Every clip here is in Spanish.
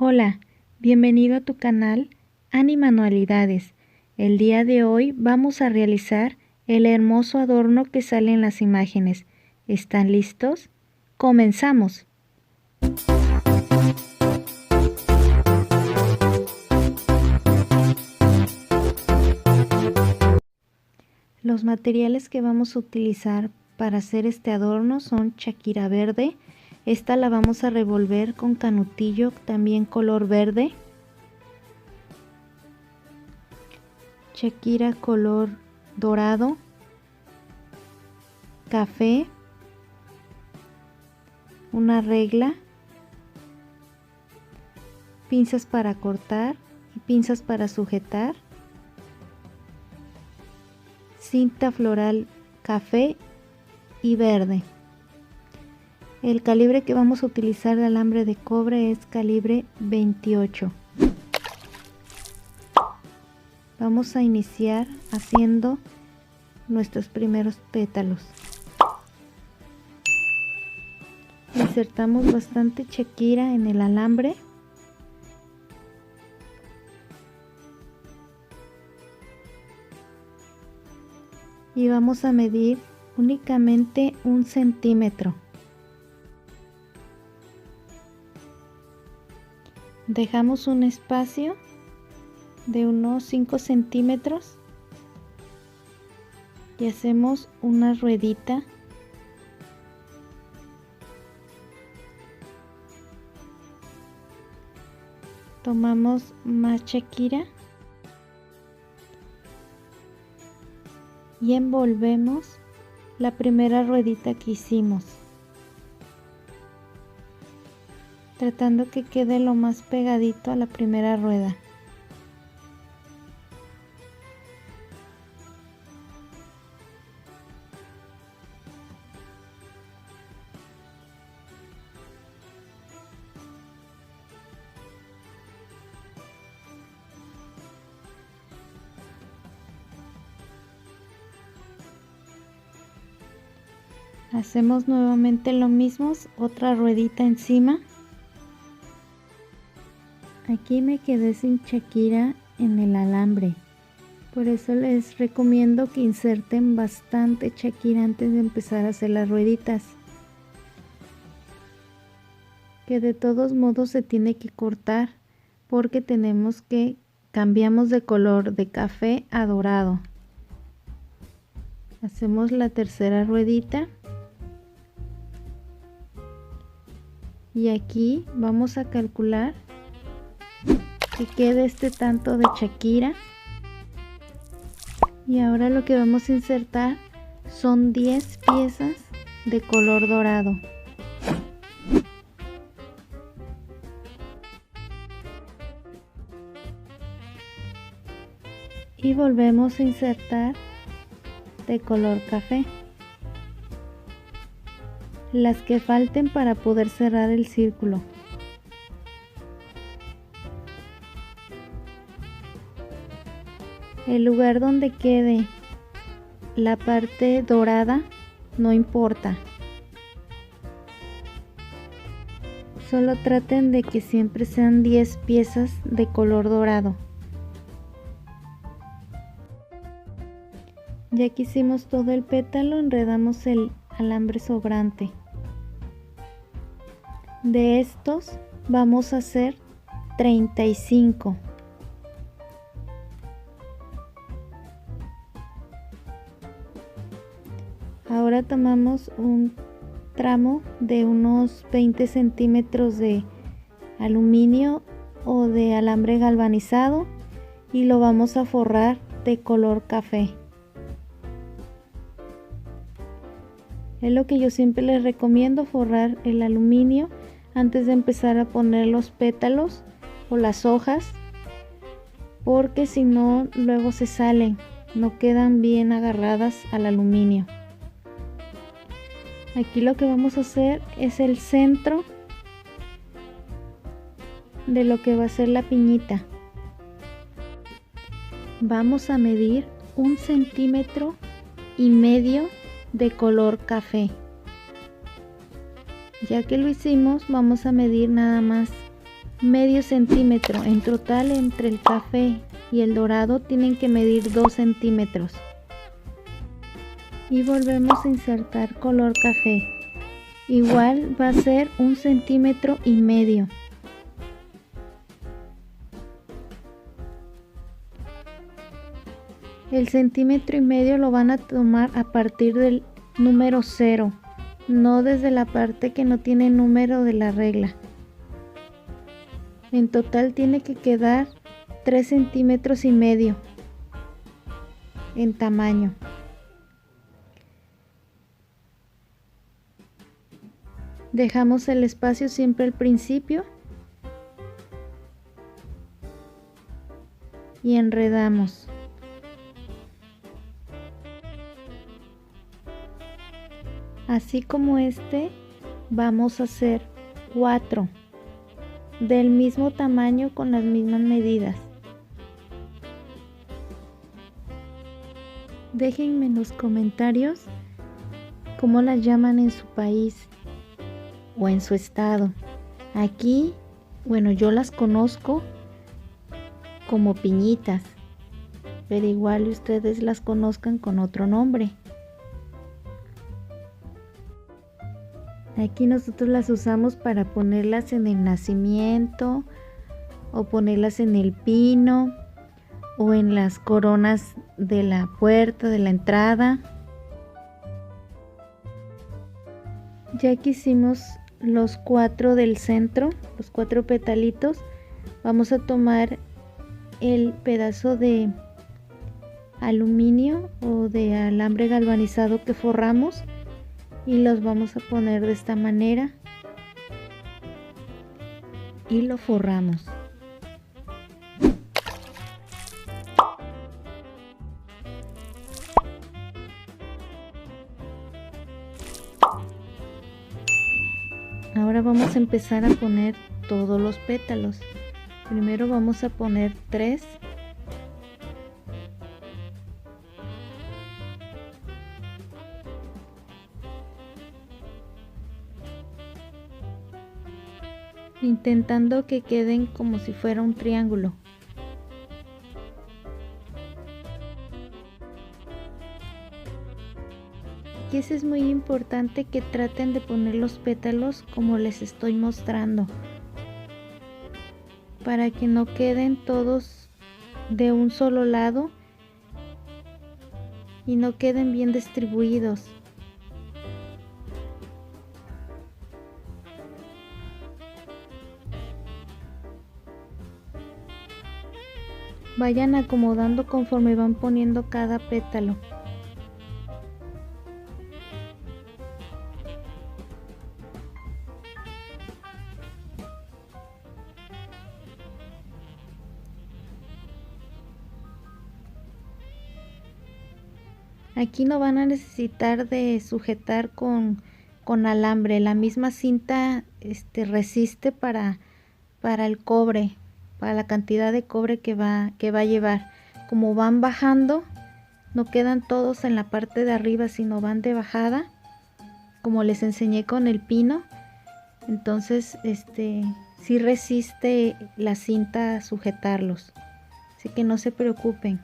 Hola, bienvenido a tu canal Ani Manualidades. El día de hoy vamos a realizar el hermoso adorno que sale en las imágenes. ¿Están listos? ¡Comenzamos! Los materiales que vamos a utilizar para hacer este adorno son shakira verde. Esta la vamos a revolver con canutillo, también color verde. Shakira color dorado, café, una regla, pinzas para cortar y pinzas para sujetar, cinta floral café y verde. El calibre que vamos a utilizar de alambre de cobre es calibre 28. Vamos a iniciar haciendo nuestros primeros pétalos. Insertamos bastante shakira en el alambre. Y vamos a medir únicamente 1 centímetro. Dejamos un espacio de unos 5 centímetros y hacemos una ruedita. Tomamos más shakira y envolvemos la primera ruedita que hicimos, tratando que quede lo más pegadito a la primera rueda. Hacemos nuevamente lo mismo, otra ruedita encima. Aquí me quedé sin shakira en el alambre, por eso les recomiendo que inserten bastante shakira antes de empezar a hacer las rueditas, que de todos modos se tiene que cortar porque cambiamos de color de café a dorado. Hacemos la tercera ruedita y aquí vamos a calcular que quede este tanto de shakira. Y ahora lo que vamos a insertar son 10 piezas de color dorado. Y volvemos a insertar de color café, las que falten para poder cerrar el círculo. El lugar donde quede la parte dorada no importa, solo traten de que siempre sean 10 piezas de color dorado. Ya que hicimos todo el pétalo, enredamos el alambre sobrante. De estos vamos a hacer 35. Ahora tomamos un tramo de unos 20 centímetros de aluminio o de alambre galvanizado y lo vamos a forrar de color café. Es lo que yo siempre les recomiendo, forrar el aluminio antes de empezar a poner los pétalos o las hojas, porque si no luego se salen, no quedan bien agarradas al aluminio. Aquí lo que vamos a hacer es el centro de lo que va a ser la piñita. Vamos a medir 1,5 centímetros de color café. Ya que lo hicimos, vamos a medir nada más medio centímetro. En total, entre el café y el dorado tienen que medir 2 centímetros. Y volvemos a insertar color café. Igual va a ser 1,5 centímetros. El 1,5 centímetros lo van a tomar a partir del número 0, no desde la parte que no tiene número de la regla. En total tiene que quedar 3,5 centímetros en tamaño. Dejamos el espacio siempre al principio y enredamos. Así como este, vamos a hacer 4 del mismo tamaño con las mismas medidas. Déjenme en los comentarios cómo las llaman en su país o en su estado. Aquí, bueno, yo las conozco como piñitas, pero igual ustedes las conozcan con otro nombre. Aquí nosotros las usamos para ponerlas en el nacimiento o ponerlas en el pino o en las coronas de la puerta, de la entrada. Ya que hicimos los 4 del centro, los 4 petalitos, vamos a tomar el pedazo de aluminio o de alambre galvanizado que forramos y los vamos a poner de esta manera y lo forramos. Ahora vamos a empezar a poner todos los pétalos. Primero vamos a poner 3. Intentando que queden como si fuera un triángulo. Aquí es muy importante que traten de poner los pétalos como les estoy mostrando, para que no queden todos de un solo lado y no queden bien distribuidos. Vayan acomodando conforme van poniendo cada pétalo. Aquí no van a necesitar de sujetar con alambre. La misma cinta resiste para el cobre, para la cantidad de cobre que va a llevar. Como van bajando, no quedan todos en la parte de arriba, sino van de bajada, como les enseñé con el pino. Entonces sí resiste la cinta a sujetarlos, así que no se preocupen,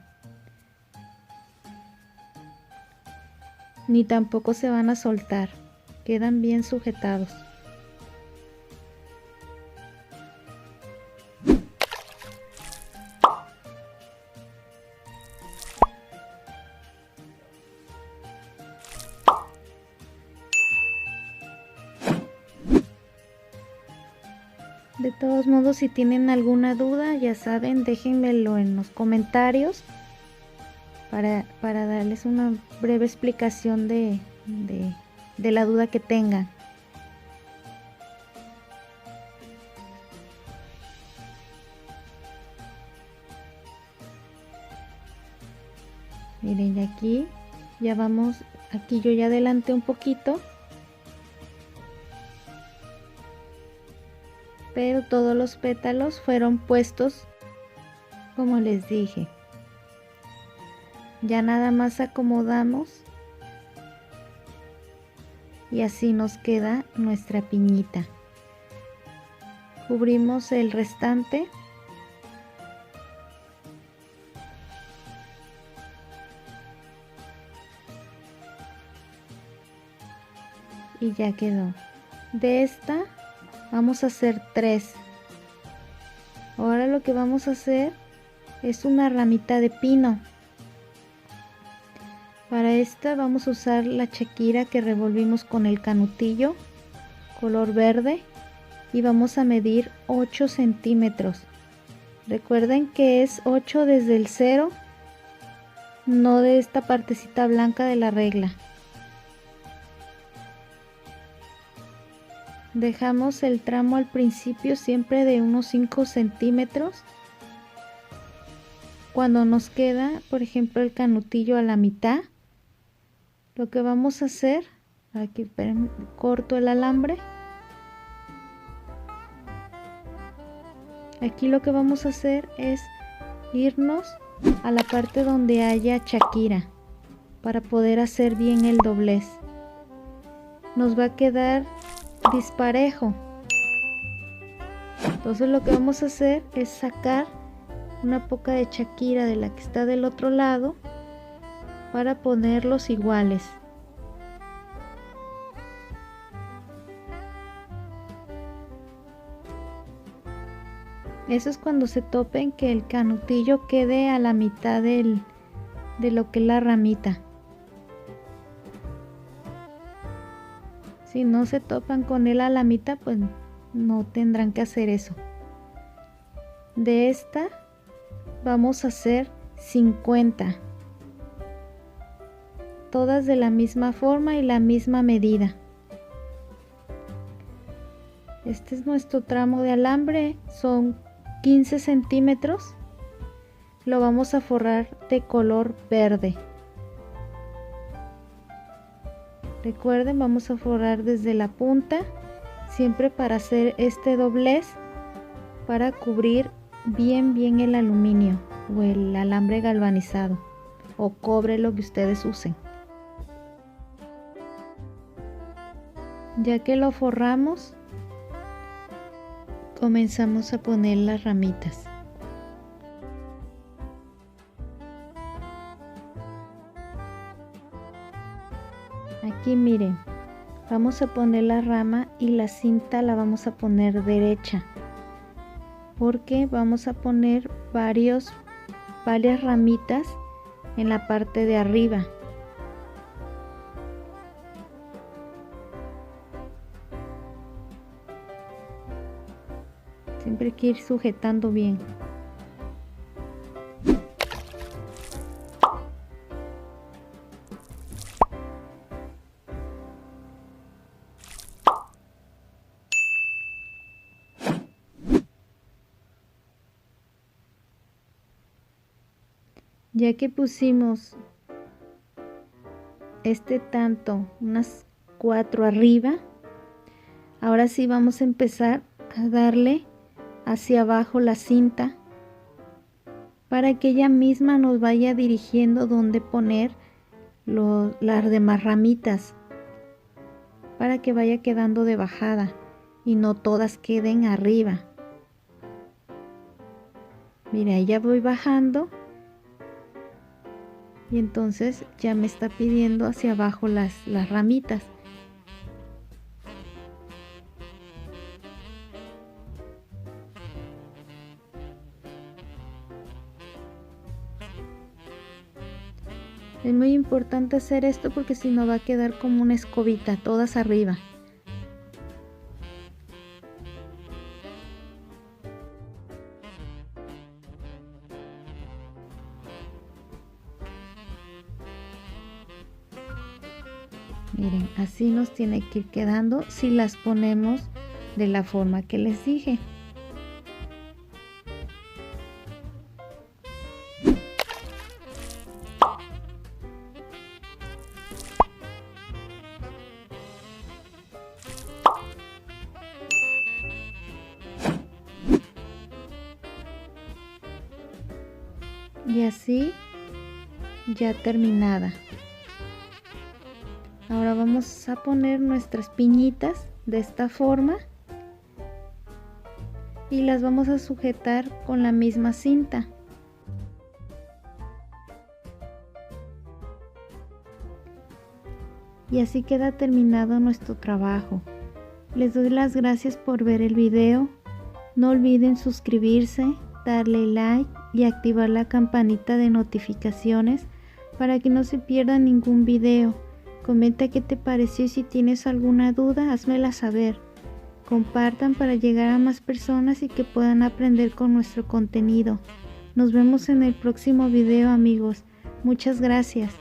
ni tampoco se van a soltar, quedan bien sujetados. De todos modos, si tienen alguna duda, ya saben, déjenmelo en los comentarios para darles una breve explicación de la duda que tengan. Miren, y aquí ya vamos, aquí yo ya adelanté un poquito, pero todos los pétalos fueron puestos como les dije. Ya nada más acomodamos y así nos queda nuestra piñita. cubrimos el restante. Y ya quedó. De esta vamos a hacer 3. Ahora lo que vamos a hacer es una ramita de pino. Para esta vamos a usar la shakira que revolvimos con el canutillo color verde y vamos a medir 8 centímetros. Recuerden que es 8 desde el 0, no de esta partecita blanca de la regla. Dejamos el tramo al principio siempre de unos 5 centímetros. Cuando nos queda, por ejemplo, el canutillo a la mitad, lo que vamos a hacer, aquí corto el alambre. Aquí lo que vamos a hacer es irnos a la parte donde haya shakira para poder hacer bien el doblez. Nos va a quedar disparejo. Entonces lo que vamos a hacer es sacar una poca de shakira de la que está del otro lado para ponerlos iguales. Eso es cuando se topen que el canutillo quede a la mitad de lo que es la ramita. Si no se topan con él a la mitad, pues no tendrán que hacer eso. De esta vamos a hacer 50. Todas de la misma forma y la misma medida. Este es nuestro tramo de alambre, son 15 centímetros. Lo vamos a forrar de color verde. Recuerden, vamos a forrar desde la punta, siempre para hacer este doblez, para cubrir bien el aluminio o el alambre galvanizado o cobre, lo que ustedes usen. Ya que lo forramos, comenzamos a poner las ramitas. Aquí miren, vamos a poner la rama y la cinta la vamos a poner derecha, porque vamos a poner varias ramitas en la parte de arriba. Siempre hay que ir sujetando bien. Ya que pusimos unas 4 arriba, ahora sí vamos a empezar a darle hacia abajo la cinta para que ella misma nos vaya dirigiendo dónde poner las demás ramitas, para que vaya quedando de bajada y no todas queden arriba. Mira, ya voy bajando y entonces ya me está pidiendo hacia abajo las ramitas. Es muy importante hacer esto porque si no va a quedar como una escobita, todas arriba. Miren, así nos tiene que ir quedando si las ponemos de la forma que les dije. Y así ya terminada. Ahora vamos a poner nuestras piñitas de esta forma y las vamos a sujetar con la misma cinta. Y así queda terminado nuestro trabajo. Les doy las gracias por ver el video. No olviden suscribirse, darle like y activar la campanita de notificaciones para que no se pierda ningún video. Comenta qué te pareció y si tienes alguna duda, házmela saber. Compartan para llegar a más personas y que puedan aprender con nuestro contenido. Nos vemos en el próximo video, amigos. Muchas gracias.